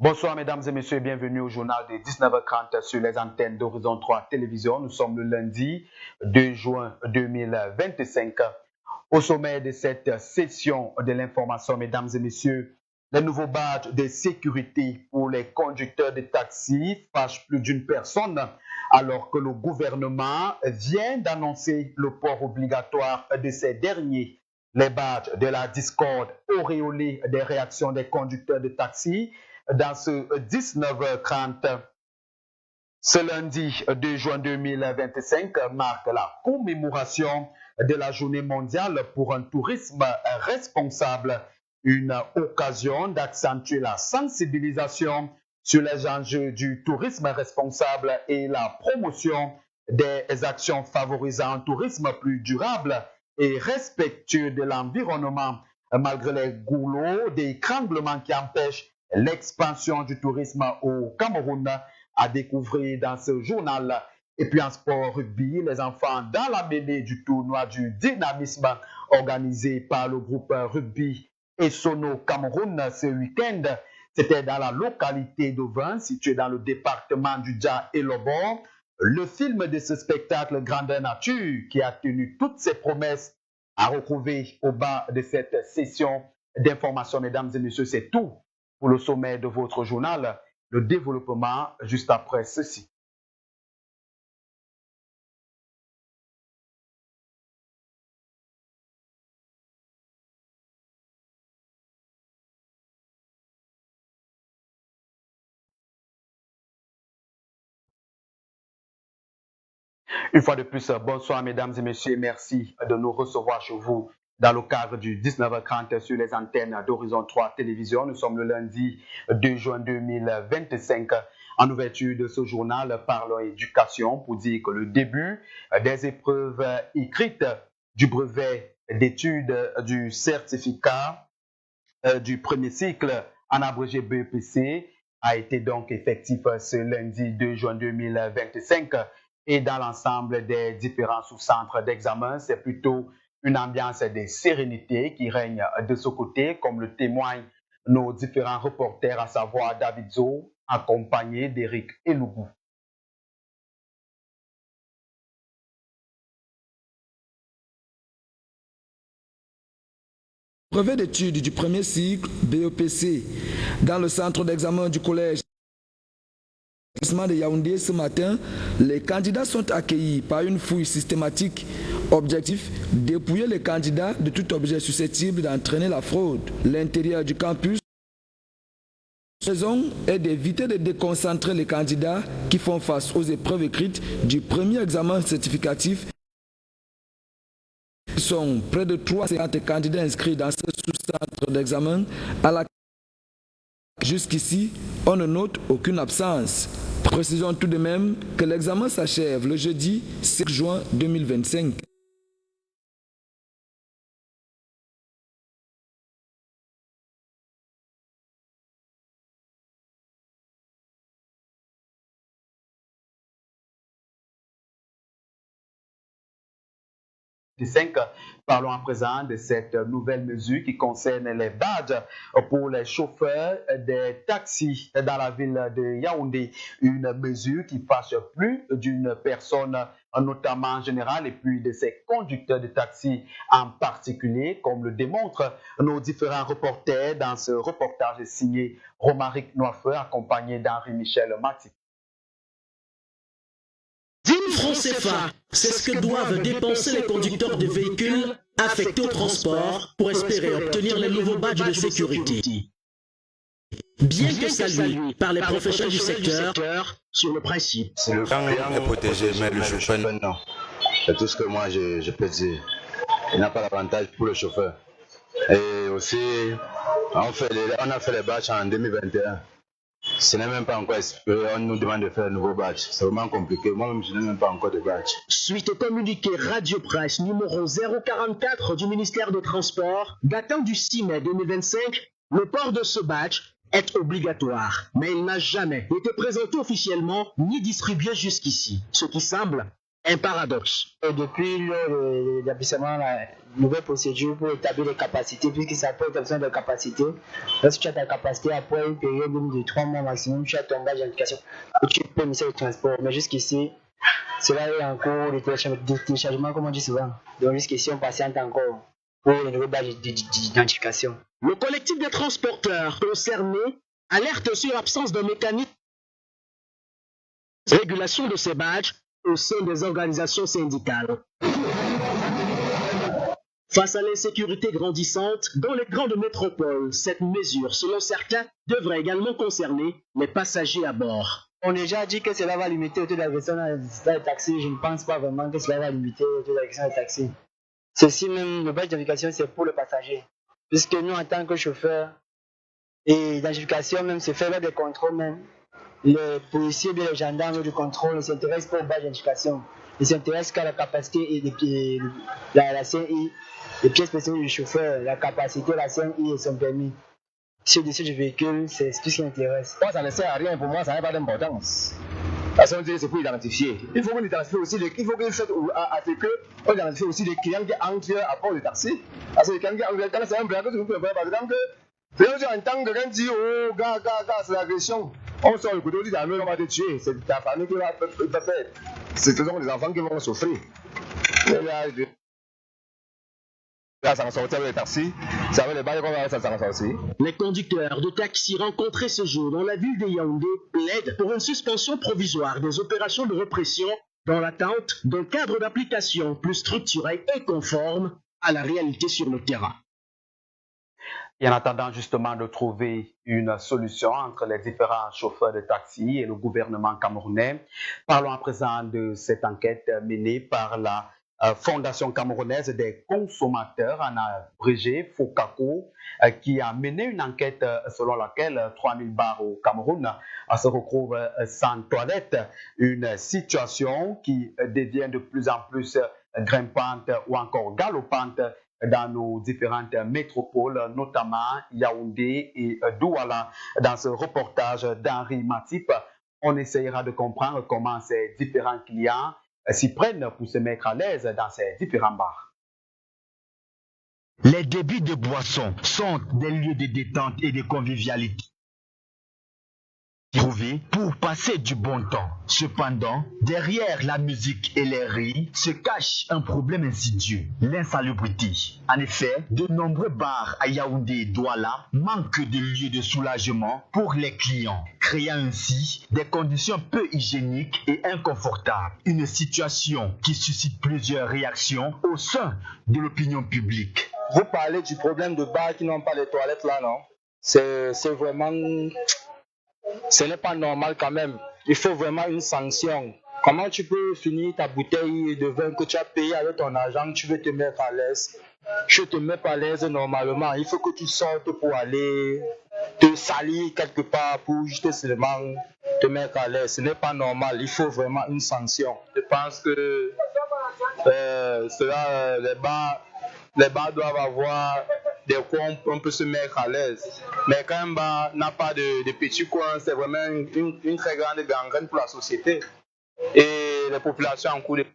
Bonsoir mesdames et messieurs, bienvenue au journal de 19h30 sur les antennes d'Horizon 3 Télévision. Nous sommes le lundi 2 juin 2025. Au sommet de cette session de l'information, mesdames et messieurs, les nouveaux badges de sécurité pour les conducteurs de taxi fâchent plus d'une personne alors que le gouvernement vient d'annoncer le port obligatoire de ces derniers. Les badges de la discorde auréolés des réactions des conducteurs de taxi dans ce 19h30. Ce lundi 2 juin 2025 marque la commémoration de la Journée mondiale pour un tourisme responsable, une occasion d'accentuer la sensibilisation sur les enjeux du tourisme responsable et la promotion des actions favorisant un tourisme plus durable et respectueux de l'environnement, malgré les goulots d'étranglement qui empêchent l'expansion du tourisme au Cameroun, à découvrir dans ce journal. Et puis en sport rugby, les enfants dans la mêlée du tournoi du dynamisme organisé par le groupe rugby Essono Cameroun ce week-end. C'était dans la localité d'Auvin, située dans le département du Dja et Lobon. Le film de ce spectacle Grandeur Nature, qui a tenu toutes ses promesses, à retrouver au bas de cette session d'information. Mesdames et messieurs, c'est tout pour le sommet de votre journal. Le développement juste après ceci. Une fois de plus, bonsoir mesdames et messieurs, merci de nous recevoir chez vous dans le cadre du 19h30 sur les antennes d'Horizon 3 Télévision. Nous sommes le lundi 2 juin 2025. En ouverture de ce journal, parlons éducation pour dire que le début des épreuves écrites du brevet d'études du certificat du premier cycle en abrégé BEPC a été donc effectif ce lundi 2 juin 2025. Et dans l'ensemble des différents sous-centres d'examen, c'est plutôt une ambiance de sérénité qui règne de ce côté, comme le témoignent nos différents reporters, à savoir David Zo, accompagné d'Éric Elougou. Brevet d'études du premier cycle BEPC dans le centre d'examen du collège de Yaoundé ce matin, les candidats sont accueillis par une fouille systématique. Objectif, dépouiller les candidats de tout objet susceptible d'entraîner la fraude. L'intérieur du campus, la raison est d'éviter de déconcentrer les candidats qui font face aux épreuves écrites du premier examen certificatif. Il sont près de 350 candidats inscrits dans ce sous-centre d'examen à la jusqu'ici, on ne note aucune absence. Précisons tout de même que l'examen s'achève le jeudi 5 juin 2025. Parlons à présent de cette nouvelle mesure qui concerne les badges pour les chauffeurs des taxis dans la ville de Yaoundé. Une mesure qui fâche plus d'une personne, notamment en général, et puis de ces conducteurs de taxis en particulier, comme le démontrent nos différents reporters dans ce reportage signé Romaric Noifeur, accompagné d'Henri-Michel Maty. 10 000 francs CFA, c'est ce que doivent dépenser les conducteurs de véhicules affectés au transport pour espérer obtenir les nouveaux badges de sécurité. Bien que salué par les professionnels du secteur, sur le principe. C'est le client est protégé, mais le chauffeur non. C'est tout ce que moi je peux dire. Il n'a pas d'avantage pour le chauffeur. Et aussi, on a fait les badges en 2021. Ce n'est même pas encore expiré, on nous demande de faire un nouveau badge. C'est vraiment compliqué. Moi-même, je n'ai même pas encore de badge. Suite au communiqué Radio Presse numéro 044 du ministère des Transports, datant du 6 mai 2025, le port de ce badge est obligatoire. Mais il n'a jamais été présenté officiellement ni distribué jusqu'ici. Ce qui semble un paradoxe. Depuis l'établissement, la nouvelle procédure pour établir les capacités, puisqu'il s'appelle établissement de capacité, lorsque tu as ta capacité, après une période de 3 mois maximum, tu as ton badge d'identification et tu peux ministère du transport. Mais jusqu'ici, cela est en cours de téléchargement, comme on dit souvent. Donc jusqu'ici, on patiente encore pour le nouveau badge d'identification. Le collectif des transporteurs concernés alerte sur l'absence de mécanisme de régulation de ces badges au sein des organisations syndicales. Face à l'insécurité grandissante dans les grandes métropoles, cette mesure, selon certains, devrait également concerner les passagers à bord. On a déjà dit que cela va limiter le taux d'agression dans les taxis. Je ne pense pas vraiment que cela va limiter le taux d'agression des taxis. Ceci même, le badge d'identification, c'est pour le passager. Puisque nous, en tant que chauffeurs, et l'identification même se fait lors des contrôles même. Les policiers, bien les gendarmes du contrôle ne s'intéressent pas au badge d'identification. Ils s'intéressent qu'à la capacité et la CNI, les pièces spéciales du chauffeur, la capacité, la CNI et son permis. Sur le dessus du véhicule, c'est tout ce qui intéresse. Moi, ça ne sert à rien pour moi, ça n'a pas d'importance. Parce qu'on dit c'est pour identifier. Il faut qu'on identifie aussi il faut que on identifie aussi les clients qui entrent à bord du taxi. Parce que les clients qui entrent, quand c'est un blague, tu peux par exemple que si on entend quelqu'un dire oh gars, c'est l'agression. On sort le couteau, on dit on va te tuer. C'est ta famille qui va faire. Ce sont les enfants qui vont souffrir. Là, ça va sortir avec les taxis. C'est avec les bails qu'on va ça va sortir. Les conducteurs de taxi rencontrés ce jour dans la ville de Yaoundé plaident pour une suspension provisoire des opérations de répression dans l'attente d'un cadre d'application plus structuré et conforme à la réalité sur le terrain. Et en attendant justement de trouver une solution entre les différents chauffeurs de taxi et le gouvernement camerounais, parlons à présent de cette enquête menée par la Fondation camerounaise des consommateurs, en abrégé FOCACO, qui a mené une enquête selon laquelle 3000 bars au Cameroun se retrouvent sans toilette, une situation qui devient de plus en plus grimpante ou encore galopante dans nos différentes métropoles, notamment Yaoundé et Douala. Dans ce reportage d'Henri Matip, on essayera de comprendre comment ces différents clients s'y prennent pour se mettre à l'aise dans ces différents bars. Les débits de boissons sont des lieux de détente et de convivialité trouvés pour passer du bon temps. Cependant, derrière la musique et les rires se cache un problème insidieux, l'insalubrité. En effet, de nombreux bars à Yaoundé et Douala manquent de lieux de soulagement pour les clients, créant ainsi des conditions peu hygiéniques et inconfortables. Une situation qui suscite plusieurs réactions au sein de l'opinion publique. Vous parlez du problème de bars qui n'ont pas les toilettes là, non? C'est vraiment... Ce n'est pas normal quand même. Il faut vraiment une sanction. Comment tu peux finir ta bouteille de vin que tu as payé avec ton argent, tu veux te mettre à l'aise? Je te mets pas à l'aise normalement. Il faut que tu sortes pour aller te salir quelque part pour juste seulement te mettre à l'aise. Ce n'est pas normal. Il faut vraiment une sanction. Je pense que les bars doivent avoir des coins où on peut se mettre à l'aise. Mais quand un bar n'a pas de petits coins, c'est vraiment une très grande gangrène pour la société. Et les populations en cours de...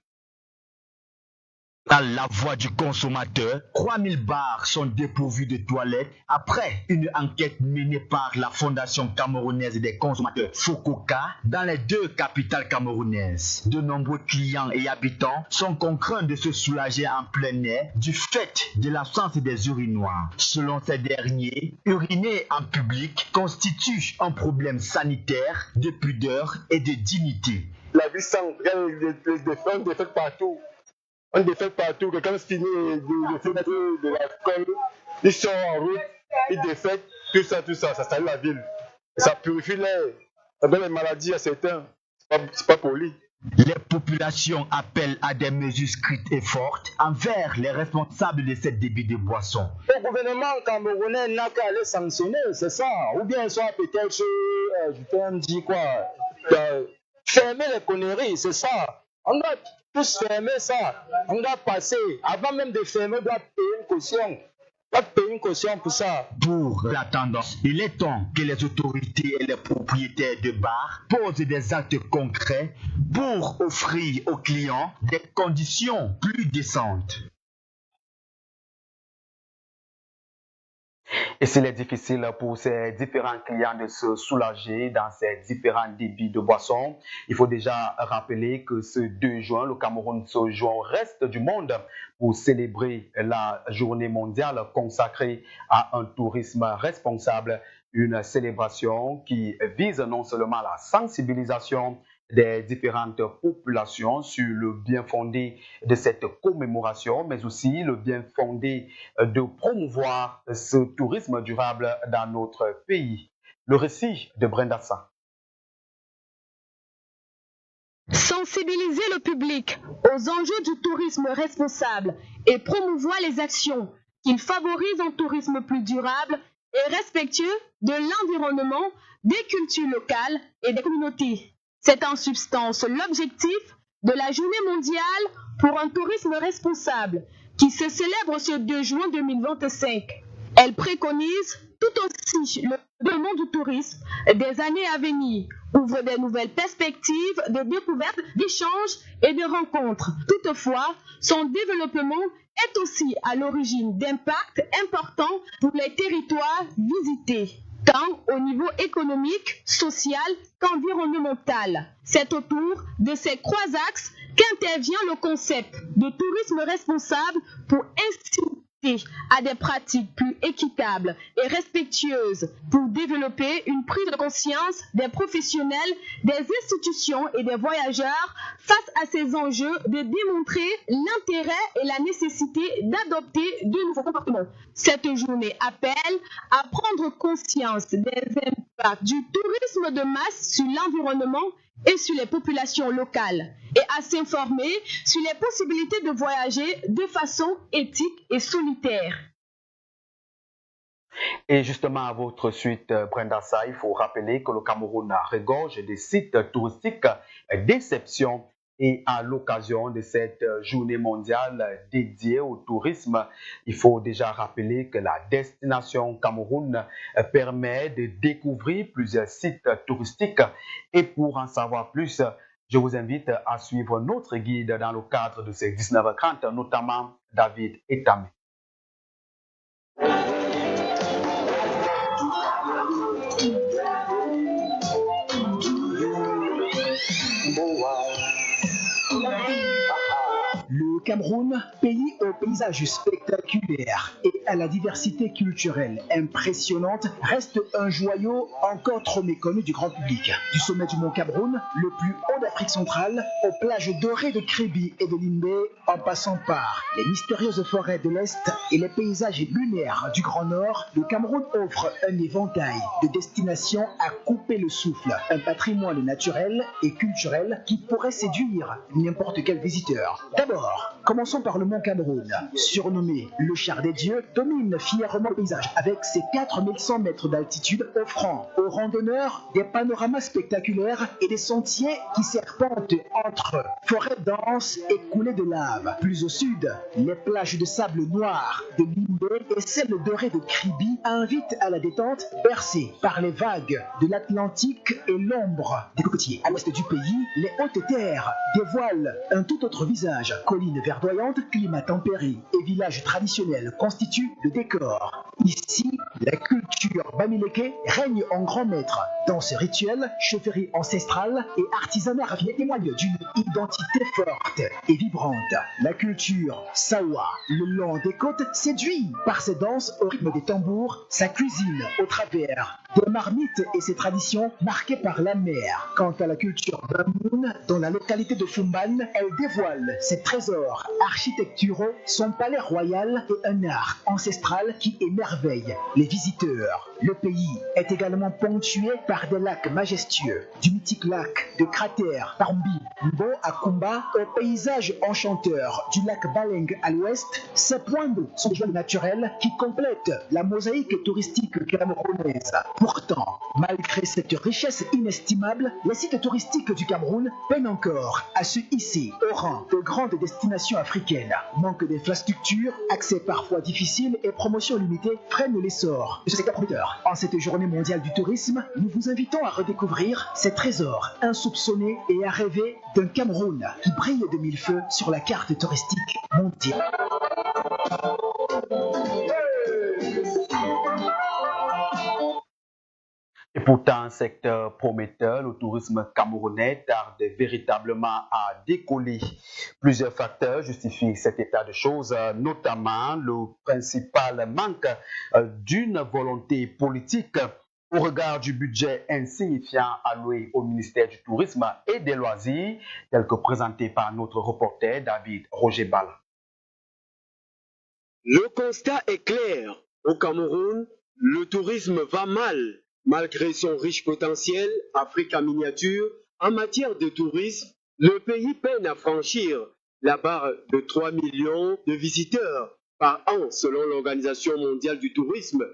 Dans la voix du consommateur, 3000 bars sont dépourvus de toilettes après une enquête menée par la Fondation camerounaise des consommateurs FOCOCA dans les deux capitales camerounaises. De nombreux clients et habitants sont contraints de se soulager en plein air du fait de l'absence des urinoirs. Selon ces derniers, uriner en public constitue un problème sanitaire, de pudeur et de dignité. La vie sans, on défecte partout. On défecte partout. Quelqu'un se finit de l'alcool, il sort en route, il défecte, tout ça salue la ville. Et ça purifie l'air. Ça donne les maladies à certains. C'est pas poli. Les populations appellent à des mesures strictes et fortes envers les responsables de cette débit de boissons. Le gouvernement camerounais n'a qu'à aller sanctionner, c'est ça. Ou bien soit peut-être, je peux me dire quoi, fermer les conneries, c'est ça. On doit tous fermer ça. On doit passer. Avant même de fermer, on doit payer une caution. Pas de payer une caution pour ça. Pour l'attendant, il est temps que les autorités et les propriétaires de bars posent des actes concrets pour offrir aux clients des conditions plus décentes. Et s'il est difficile pour ces différents clients de se soulager dans ces différents débits de boissons, il faut déjà rappeler que ce 2 juin, le Cameroun se joint au reste du monde pour célébrer la journée mondiale consacrée à un tourisme responsable, une célébration qui vise non seulement la sensibilisation des différentes populations sur le bien fondé de cette commémoration, mais aussi le bien fondé de promouvoir ce tourisme durable dans notre pays. Le récit de Brenda Sa. Sensibiliser le public aux enjeux du tourisme responsable et promouvoir les actions qui favorisent un tourisme plus durable et respectueux de l'environnement, des cultures locales et des communautés. C'est en substance l'objectif de la Journée mondiale pour un tourisme responsable qui se célèbre ce 2 juin 2025. Elle préconise tout aussi le développement du tourisme des années à venir, ouvre des nouvelles perspectives de découverte, d'échanges et de rencontres. Toutefois, son développement est aussi à l'origine d'impacts importants pour les territoires visités, tant au niveau économique, social qu'environnemental. C'est autour de ces 3 axes qu'intervient le concept de tourisme responsable pour inciter à des pratiques plus équitables et respectueuses, pour développer une prise de conscience des professionnels, des institutions et des voyageurs face à ces enjeux, de démontrer l'intérêt et la nécessité d'adopter de nouveaux comportements. Cette journée appelle à prendre conscience des impacts du tourisme de masse sur l'environnement et sur les populations locales, et à s'informer sur les possibilités de voyager de façon éthique et solitaire. Et justement, à votre suite, Brenda Sa, il faut rappeler que le Cameroun regorge des sites touristiques d'exception. Et à l'occasion de cette journée mondiale dédiée au tourisme, il faut déjà rappeler que la destination Cameroun permet de découvrir plusieurs sites touristiques. Et pour en savoir plus, je vous invite à suivre notre guide dans le cadre de ces 19h30, notamment David Etamé. Le Cameroun, pays au paysage spectaculaire et à la diversité culturelle impressionnante, reste un joyau encore trop méconnu du grand public. Du sommet du mont Cameroun, le plus haut d'Afrique centrale, aux plages dorées de Kribi et de Limbe, en passant par les mystérieuses forêts de l'Est et les paysages lunaires du Grand Nord, le Cameroun offre un éventail de destinations à couper le souffle, un patrimoine naturel et culturel qui pourrait séduire n'importe quel visiteur. D'abord, commençons par le mont Cameroun. Surnommé le char des dieux, domine fièrement le paysage avec ses 4100 mètres d'altitude, offrant aux randonneurs des panoramas spectaculaires et des sentiers qui serpentent entre forêts denses et coulées de lave. Plus au sud, les plages de sable noir de Limbe et celles dorées de Kribi invitent à la détente, bercées par les vagues de l'Atlantique et l'ombre des cocotiers. À l'ouest du pays, les hautes terres dévoilent un tout autre visage. Collines verdoyantes, climat tempéré et villages traditionnels constituent le décor. Ici, la culture bamileke règne en grand maître. Dans ce rituel, chaufferie ancestrale et artisanat raffiné témoignent d'une identité forte et vibrante. La culture sawa, le long des côtes, séduit par ses danses au rythme des tambours, sa cuisine au travers des marmites et ses traditions marquées par la mer. Quant à la culture Bamoun, dans la localité de Fumban, elle dévoile ses trésors architecturaux, son palais royal et un art ancestral qui émerveille les visiteurs. Le pays est également ponctué par des lacs majestueux, du mythique lac de cratère Parmbi, Mbo à Kumba, au paysage enchanteur du lac Baleng à l'ouest. Ces points d'eau sont des joies naturelles qui complètent la mosaïque touristique camerounaise. Pourtant, malgré cette richesse inestimable, les sites touristiques du Cameroun peinent encore à se hisser au rang de grandes destinations africaines. Manque d'infrastructures, accès parfois difficile et promotion limitée freinent l'essor de ce secteur prometteur. En cette journée mondiale du tourisme, nous vous invitons à redécouvrir ces trésors insoupçonnés et à rêver d'un Cameroun qui brille de mille feux sur la carte touristique mondiale. Et pourtant, secteur prometteur, le tourisme camerounais tarde véritablement à décoller. Plusieurs facteurs justifient cet état de choses, notamment le principal manque d'une volonté politique au regard du budget insignifiant alloué au ministère du Tourisme et des Loisirs, tel que présenté par notre reporter David Roger Bala. Le constat est clair. Au Cameroun, le tourisme va mal. Malgré son riche potentiel, Afrique en miniature, en matière de tourisme, le pays peine à franchir la barre de 3 millions de visiteurs par an selon l'Organisation mondiale du tourisme.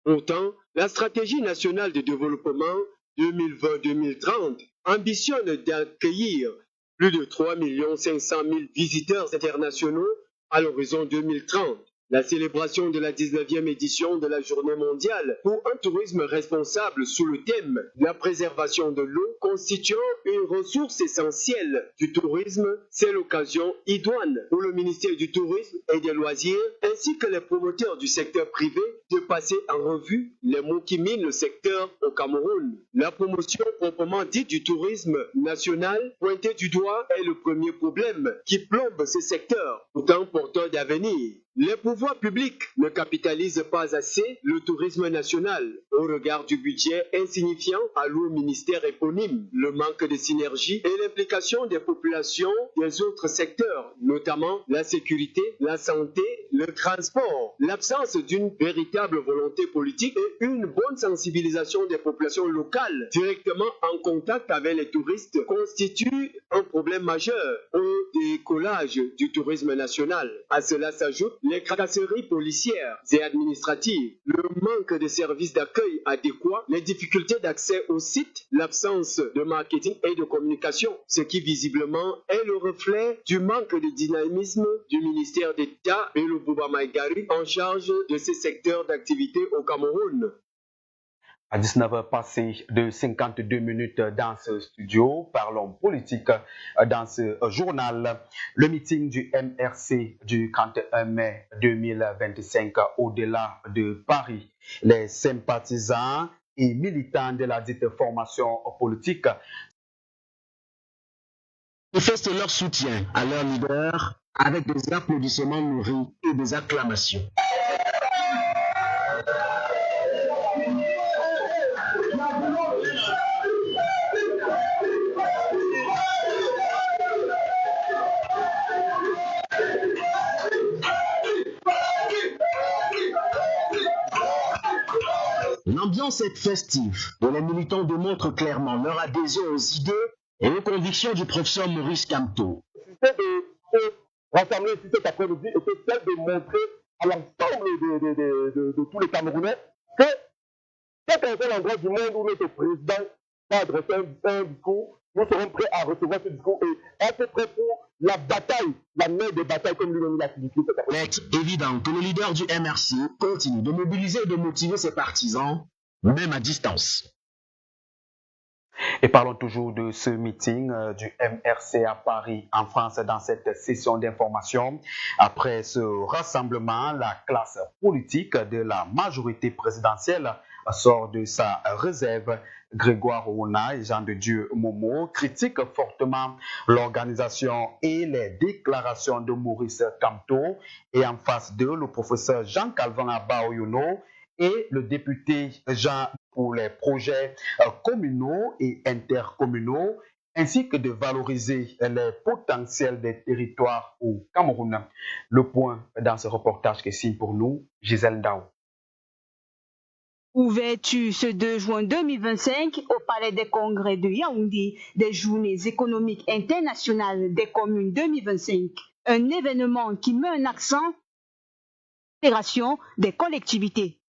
Pourtant, la stratégie nationale de développement 2020-2030 ambitionne d'accueillir plus de 3 500 000 visiteurs internationaux à l'horizon 2030. La célébration de la 19e édition de la Journée mondiale pour un tourisme responsable sous le thème « La préservation de l'eau » constituant une ressource essentielle du tourisme, c'est l'occasion idoine pour le ministère du Tourisme et des Loisirs ainsi que les promoteurs du secteur privé de passer en revue les maux qui minent le secteur au Cameroun. La promotion proprement dite du tourisme national pointé du doigt est le premier problème qui plombe ce secteur, pourtant porteur d'avenir. Les pouvoirs publics ne capitalisent pas assez le tourisme national au regard du budget insignifiant alloué au ministère éponyme. Le manque de synergie et l'implication des populations des autres secteurs, notamment la sécurité, la santé, le transport, l'absence d'une véritable volonté politique et une bonne sensibilisation des populations locales directement en contact avec les touristes constituent un problème majeur au décollage du tourisme national. À cela s'ajoute les tracasseries policières et administratives, le manque de services d'accueil adéquats, les difficultés d'accès aux sites, l'absence de marketing et de communication, ce qui visiblement est le reflet du manque de dynamisme du ministère d'État et le Bouba Maïgari en charge de ces secteurs d'activité au Cameroun. À 19h passé de 52 minutes dans ce studio, parlons politique dans ce journal. Le meeting du MRC du 31 mai 2025 au-delà de Paris. Les sympathisants et militants de la dite formation politique manifestent leur soutien à leur leader avec des applaudissements nourris et des acclamations. L'ambiance est festive et les militants démontrent clairement leur adhésion aux idées et aux convictions du professeur Maurice Kamto. De rassembler ici cet après-midi était celle de montrer à l'ensemble de tous les Camerounais que quel qu'un seul endroit du monde où notre président va adresser un discours, nous serons prêts à recevoir ce discours et être prêts pour la bataille, la mère des batailles comme lui-même l'a signifié. Il est évident que le leader du MRC continue de mobiliser et de motiver ses partisans, même à distance. Et parlons toujours de ce meeting du MRC à Paris, en France, dans cette session d'information. Après ce rassemblement, la classe politique de la majorité présidentielle sort de sa réserve. Grégoire Ouna et Jean de Dieu Momo critiquent fortement l'organisation et les déclarations de Maurice Kamto et en face d'eux, le professeur Jean-Calvin Abaoyono et le député Jean pour les projets communaux et intercommunaux, ainsi que de valoriser les potentiels des territoires au Cameroun. Le point dans ce reportage que signe pour nous Gisèle Ndao. Ouverture ce 2 juin 2025 au Palais des Congrès de Yaoundé des Journées économiques internationales des communes 2025. Un événement qui met un accent sur l'intégration des collectivités.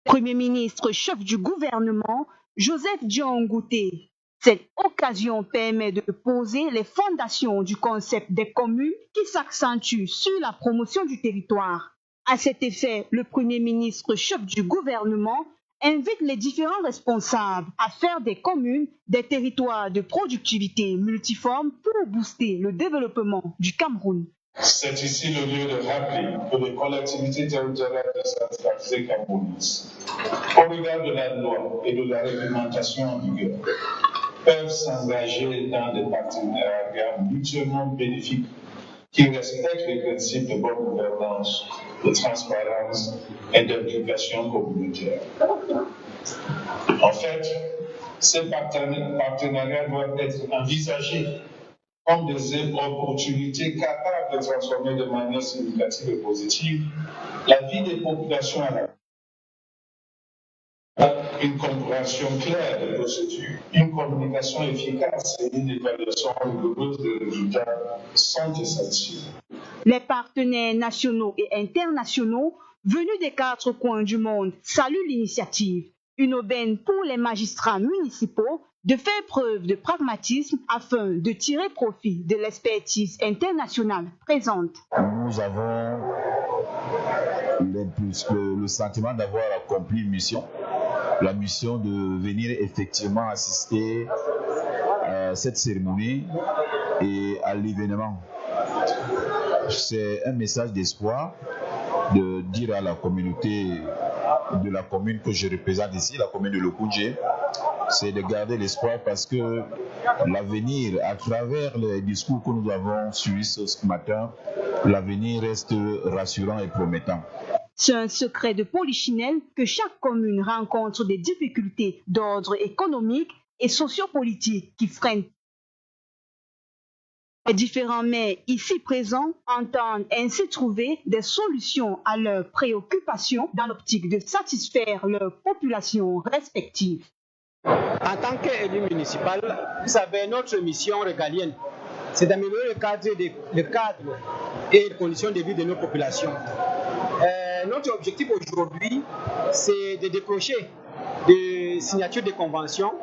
Premier ministre chef du gouvernement, Joseph Dion Ngouté. Cette occasion permet de poser les fondations du concept des communes qui s'accentue sur la promotion du territoire. À cet effet, le Premier ministre chef du gouvernement invite les différents responsables à faire des communes des territoires de productivité multiforme pour booster le développement du Cameroun. C'est ici le lieu de rappeler que les collectivités territoriales décentralisées camerounaises, au regard de la loi et de la réglementation en vigueur, peuvent s'engager dans des partenariats mutuellement bénéfiques qui respectent les principes de bonne gouvernance, de transparence et d'implication communautaire. En fait, ces partenariats doivent être envisagés comme des opportunités capables de transformer de manière significative et positive la vie des populations à la une compréhension claire des procédures, une communication efficace et une évaluation rigoureuse des résultats sont essentiels. Les partenaires nationaux et internationaux venus des 4 coins du monde saluent l'initiative, une aubaine pour les magistrats municipaux de faire preuve de pragmatisme afin de tirer profit de l'expertise internationale présente. Nous avons le sentiment d'avoir accompli une mission, la mission de venir effectivement assister à cette cérémonie et à l'événement. C'est un message d'espoir de dire à la communauté de la commune que je représente ici, la commune de Lokoundje, c'est de garder l'espoir parce que l'avenir, à travers les discours que nous avons suivis ce matin, l'avenir reste rassurant et promettant. C'est un secret de polichinelle que chaque commune rencontre des difficultés d'ordre économique et sociopolitique qui freinent. Les différents maires ici présents entendent ainsi trouver des solutions à leurs préoccupations dans l'optique de satisfaire leurs populations respectives. En tant qu'élu municipal, vous savez, notre mission régalienne, c'est d'améliorer le cadre et les conditions de vie de nos populations. Notre objectif aujourd'hui, c'est de décrocher des signatures de conventions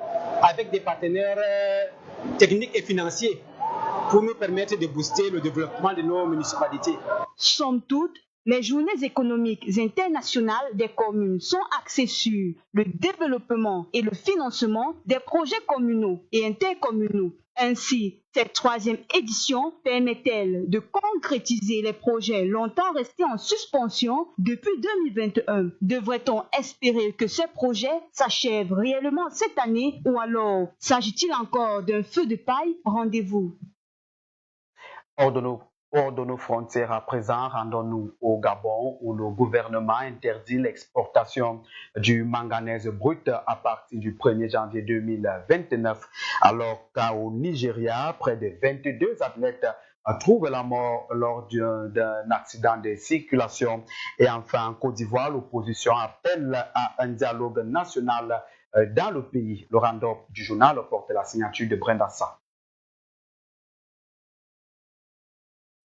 avec des partenaires techniques et financiers pour nous permettre de booster le développement de nos municipalités. Somme toute, les journées économiques internationales des communes sont axées sur le développement et le financement des projets communaux et intercommunaux. Ainsi, cette 3e édition permet-elle de concrétiser les projets longtemps restés en suspension depuis 2021. Devrait-on espérer que ces projets s'achèvent réellement cette année ou alors s'agit-il encore d'un feu de paille? Rendez-vous. Hors de nos frontières à présent, rendons-nous au Gabon où le gouvernement interdit l'exportation du manganèse brut à partir du 1er janvier 2029, alors qu'au Nigeria, près de 22 athlètes trouvent la mort lors d'un accident de circulation. Et enfin, en Côte d'Ivoire, l'opposition appelle à un dialogue national dans le pays. Le round-up du journal porte la signature de Brenda Sa.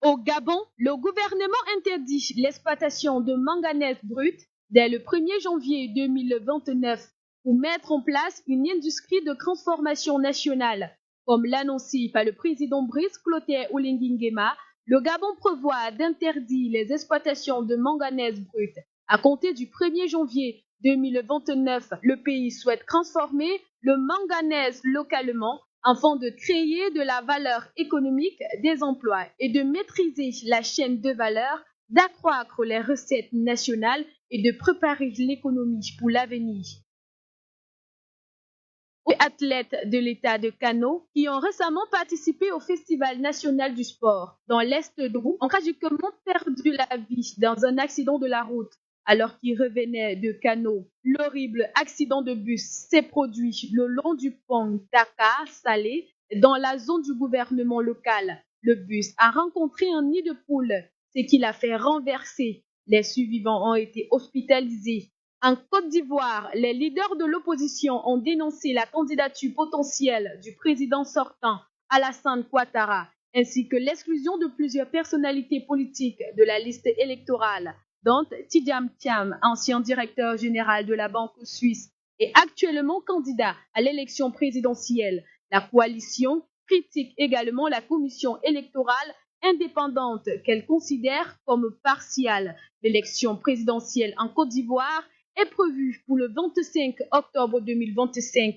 Au Gabon, le gouvernement interdit l'exploitation de manganèse brut dès le 1er janvier 2029 pour mettre en place une industrie de transformation nationale. Comme l'annoncé par le président Brice Clotaire Oligui Nguema, le Gabon prévoit d'interdire les exploitations de manganèse brut. À compter du 1er janvier 2029, le pays souhaite transformer le manganèse localement afin de créer de la valeur économique, des emplois et de maîtriser la chaîne de valeur, d'accroître les recettes nationales et de préparer l'économie pour l'avenir. Les athlètes de l'État de Kano qui ont récemment participé au Festival national du sport dans l'Est de Drou ont tragiquement perdu la vie dans un accident de la route alors qu'ils revenaient de Kano. L'horrible accident de bus s'est produit le long du pont Dakar-Salé dans la zone du gouvernement local. Le bus a rencontré un nid de poule, ce qui l'a fait renverser. Les survivants ont été hospitalisés. En Côte d'Ivoire, les leaders de l'opposition ont dénoncé la candidature potentielle du président sortant, Alassane Ouattara, ainsi que l'exclusion de plusieurs personnalités politiques de la liste électorale. dont Tidiam Thiam, ancien directeur général de la Banque suisse et actuellement candidat à l'élection présidentielle. La coalition critique également la commission électorale indépendante qu'elle considère comme partiale. L'élection présidentielle en Côte d'Ivoire est prévue pour le 25 octobre 2025.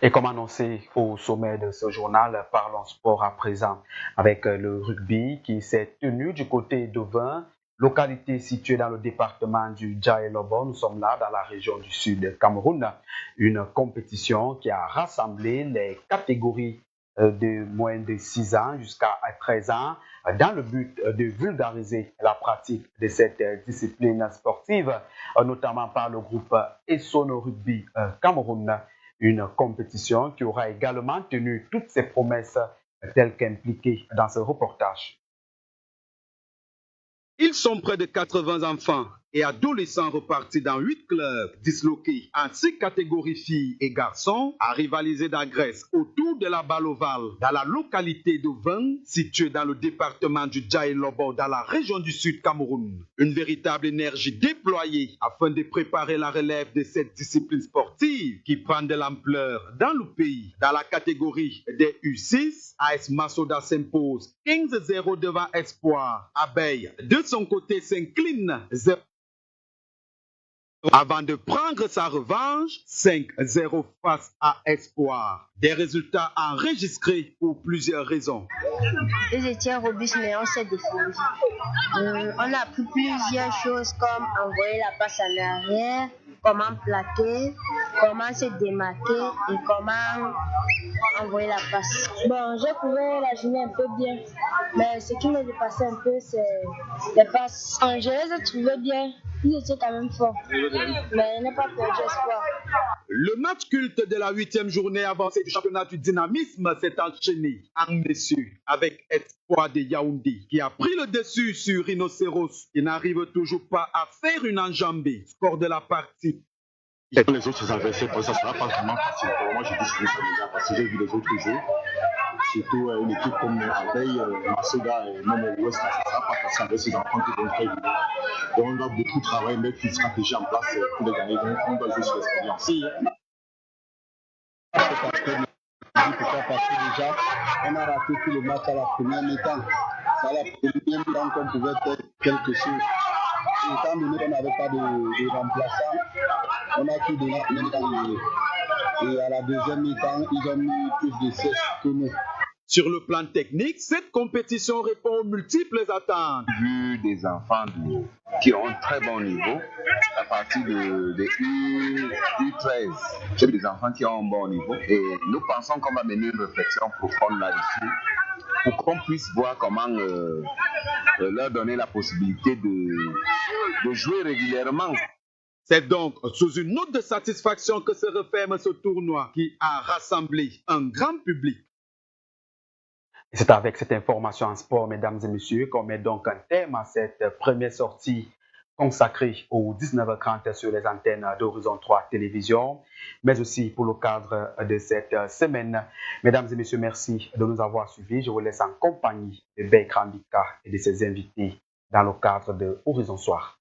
Et comme annoncé au sommet de ce journal, parlons sport à présent avec le rugby qui s'est tenu du côté d'Ovin, localité située dans le département du Djaïlobo. Nous sommes là dans la région du sud du Cameroun, une compétition qui a rassemblé les catégories de moins de 6 ans jusqu'à 13 ans dans le but de vulgariser la pratique de cette discipline sportive, notamment par le groupe Essono Rugby Cameroun. Une compétition qui aura également tenu toutes ses promesses telles qu'impliquées dans ce reportage. Ils sont près de 80 enfants et adolescents repartis dans 8 clubs disloqués en 6 catégories filles et garçons à rivaliser dans Grèce autour de la balle ovale dans la localité d'Ovin, située dans le département du Djaïlobo dans la région du sud Cameroun. Une véritable énergie déployée afin de préparer la relève de cette discipline sportive qui prend de l'ampleur dans le pays. Dans la catégorie des U6, AS Massoda s'impose 15-0 devant Espoir. Abeille, de son côté, s'incline 0 avant de prendre sa revanche 5-0 face à Espoir. Des résultats enregistrés pour plusieurs raisons. Ils étaient robustes, mais on s'est défendu. On a appris plusieurs choses comme envoyer la passe en arrière, comment plaquer, comment se démarquer et comment envoyer la passe. Bon, j'ai trouvé la journée un peu bien, mais ce qui m'a dépassé un peu, c'est les passes. Je les ai trouvées bien. Ils étaient quand même forts, mais il n'a pas perdu espoir. Le match culte de la 8e journée avancée du championnat du dynamisme s'est enchaîné en messieurs avec Espoir de Yaoundé qui a pris le dessus sur Rhinocéros qui n'arrive toujours pas à faire une enjambée. Score de la partie. Les autres adversaires, ça ne sera pas vraiment facile. Moi, je dis que ça déjà parce que j'ai vu les autres jouer. Surtout une équipe comme Abeille, Massoda et même Ouest, ça ne sera pas facile avec ces enfants qui vont très vite. Donc on doit beaucoup travailler, mettre une stratégie en place pour les gagner. Donc on doit jouer sur l'expérience. Parce que déjà, on a raté tout le match à la première mi-temps. C'est à la première mi-temps qu'on pouvait faire quelque chose. Étant donné qu'on n'avait pas de remplaçant, on a tout donné en même temps. Et à la deuxième mi-temps, ils ont mis plus de 16 que nous. Sur le plan technique, cette compétition répond aux multiples attentes. J'ai vu des enfants qui ont un très bon niveau, à partir de U13. J'ai vu des enfants qui ont un bon niveau et nous pensons qu'on va mener une réflexion profonde là-dessus pour qu'on puisse voir comment leur donner la possibilité de jouer régulièrement. C'est donc sous une note de satisfaction que se referme ce tournoi qui a rassemblé un grand public. C'est avec cette information en sport, mesdames et messieurs, qu'on met donc un terme à cette première sortie consacrée aux 19h30 sur les antennes d'Horizon 3 Télévision, mais aussi pour le cadre de cette semaine. Mesdames et messieurs, merci de nous avoir suivis. Je vous laisse en compagnie de Bertrand Bika et de ses invités dans le cadre de Horizon Soir.